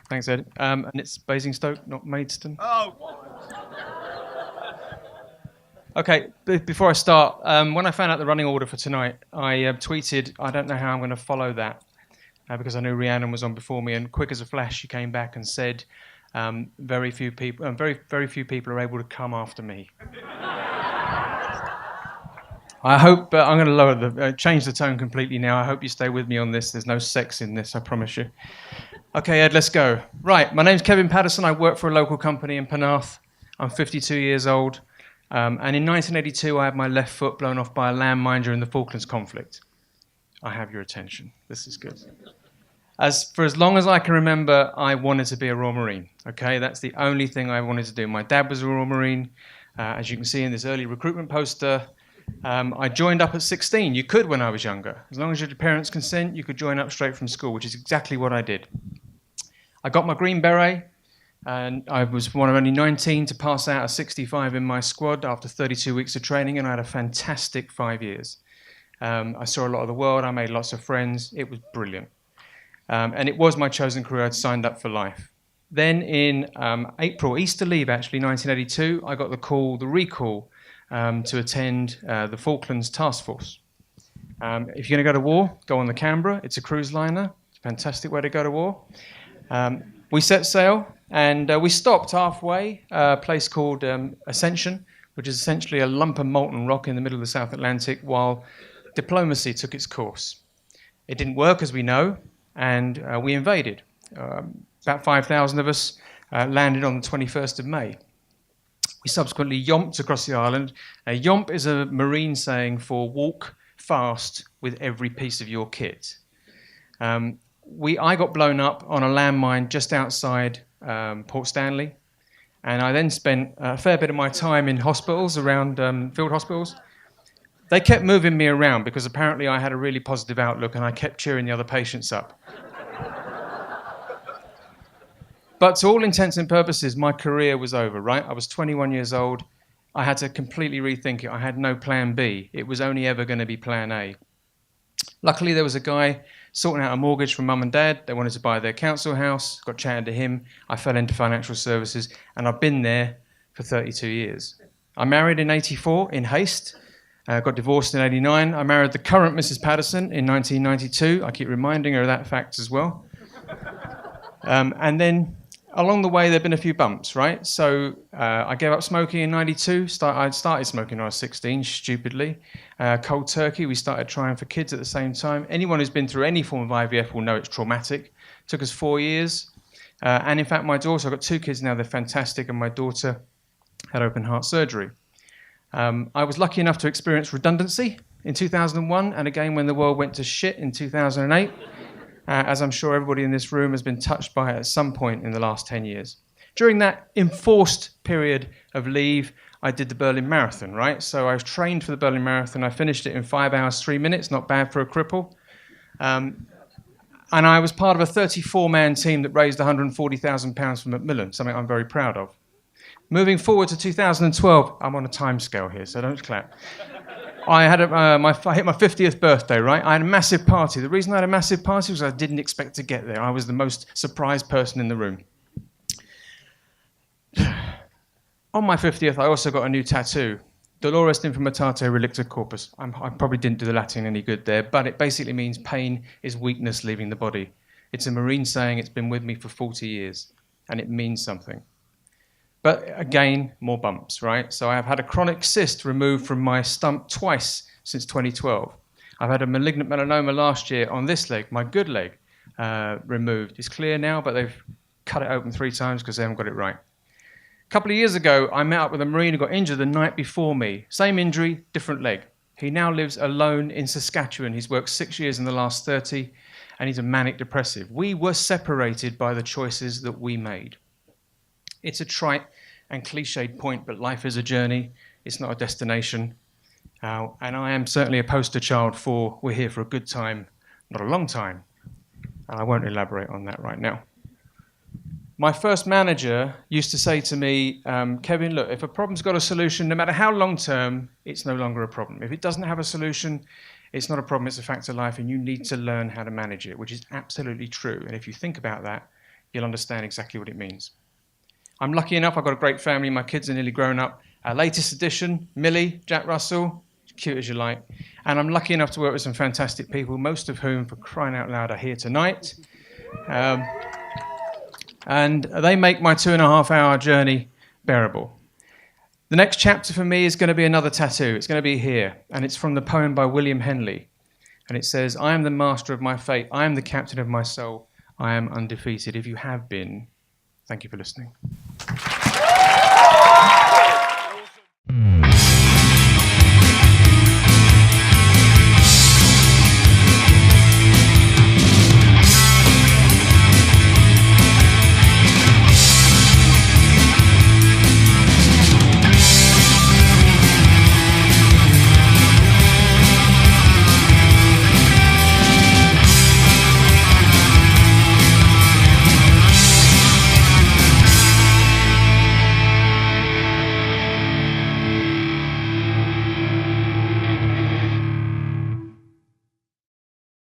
Thanks, Ed. And it's Basingstoke, not Maidstone. Oh, Okay, before I start, when I found out the running order for tonight, I tweeted, I don't know how I'm going to follow that, because I knew Rhiannon was on before me, and quick as a flash, she came back and said, very few people, very few people are able to come after me. I hope, I'm going to change the tone completely now. I hope you stay with me on this. There's no sex in this, I promise you. Okay, Ed, let's go. Right, my name's Kevin Paterson. I work for a local company in Penarth. I'm 52 years old. And in 1982, I had my left foot blown off by a landmine during the Falklands conflict. I have your attention. This is good. For as long as I can remember, I wanted to be a Royal Marine. Okay, that's the only thing I wanted to do. My dad was a Royal Marine. As you can see in this early recruitment poster, I joined up at 16. You could when I was younger. As long as you had your parents' consent, you could join up straight from school, which is exactly what I did. I got my Green Beret, and I was one of only 19 to pass out of 65 in my squad after 32 weeks of training, and I had a fantastic 5 years. I saw a lot of the world. I made lots of friends. It was brilliant. And it was my chosen career. I'd signed up for life. Then in April, Easter leave actually, 1982, I got the recall, to attend the Falklands Task Force. If you're going to go to war, go on the Canberra. It's a cruise liner. It's a fantastic way to go to war. We set sail, and we stopped halfway, a place called Ascension, which is essentially a lump of molten rock in the middle of the South Atlantic, while diplomacy took its course. It didn't work, as we know, and we invaded. About 5,000 of us landed on the 21st of May. We subsequently yomped across the island. Yomp is a marine saying for walk fast with every piece of your kit. I got blown up on a landmine just outside Port Stanley, and I then spent a fair bit of my time in hospitals, around field hospitals. They kept moving me around because apparently I had a really positive outlook and I kept cheering the other patients up. But to all intents and purposes, my career was over, right? I was 21 years old. I had to completely rethink it. I had no plan B. It was only ever going to be plan A. Luckily, there was a guy sorting out a mortgage from mum and dad. They wanted to buy their council house. Got chatting to him. I fell into financial services, and I've been there for 32 years. I married in 84 in haste. Got divorced in 89. I married the current Mrs. Paterson in 1992. I keep reminding her of that fact as well. And then along the way, there have been a few bumps, right? So I gave up smoking in 92. I started smoking when I was 16, stupidly. Cold turkey, we started trying for kids at the same time. Anyone who's been through any form of IVF will know it's traumatic. Took us 4 years. And in fact, my daughter, I've got 2 kids now, they're fantastic, and my daughter had open heart surgery. I was lucky enough to experience redundancy in 2001, and again when the world went to shit in 2008. As I'm sure everybody in this room has been touched by it at some point in the last 10 years. During that enforced period of leave, I did the Berlin Marathon, right? So I was trained for the Berlin Marathon. I finished it in 5 hours, 3 minutes, not bad for a cripple. And I was part of a 34-man team that raised £140,000 for Macmillan, something I'm very proud of. Moving forward to 2012, I'm on a time scale here, so don't clap. I hit my 50th birthday, right? I had a massive party. The reason I had a massive party was I didn't expect to get there. I was the most surprised person in the room. On my 50th, I also got a new tattoo. Dolores infirmitate relicta corpus. I probably didn't do the Latin any good there, but it basically means pain is weakness leaving the body. It's a marine saying. It's been with me for 40 years, and it means something. But again, more bumps, right? So I've had a chronic cyst removed from my stump twice since 2012. I've had a malignant melanoma last year on this leg, my good leg, removed. It's clear now, but they've cut it open 3 times because they haven't got it right. A couple of years ago, I met up with a Marine who got injured the night before me. Same injury, different leg. He now lives alone in Saskatchewan. He's worked 6 years in the last 30, and he's a manic depressive. We were separated by the choices that we made. It's a trite and cliched point, but life is a journey. It's not a destination. And I am certainly a poster child for we're here for a good time, not a long time. And I won't elaborate on that right now. My first manager used to say to me, Kevin, look, if a problem's got a solution, no matter how long term, it's no longer a problem. If it doesn't have a solution, it's not a problem, it's a fact of life, and you need to learn how to manage it, which is absolutely true. And if you think about that, you'll understand exactly what it means. I'm lucky enough, I've got a great family, my kids are nearly grown up. Our latest addition, Millie, Jack Russell, cute as you like. And I'm lucky enough to work with some fantastic people, most of whom, for crying out loud, are here tonight. And they make my 2.5-hour journey bearable. The next chapter for me is going to be another tattoo. It's going to be here, and it's from the poem by William Henley. And it says, I am the master of my fate. I am the captain of my soul. I am undefeated. If you have been, thank you for listening.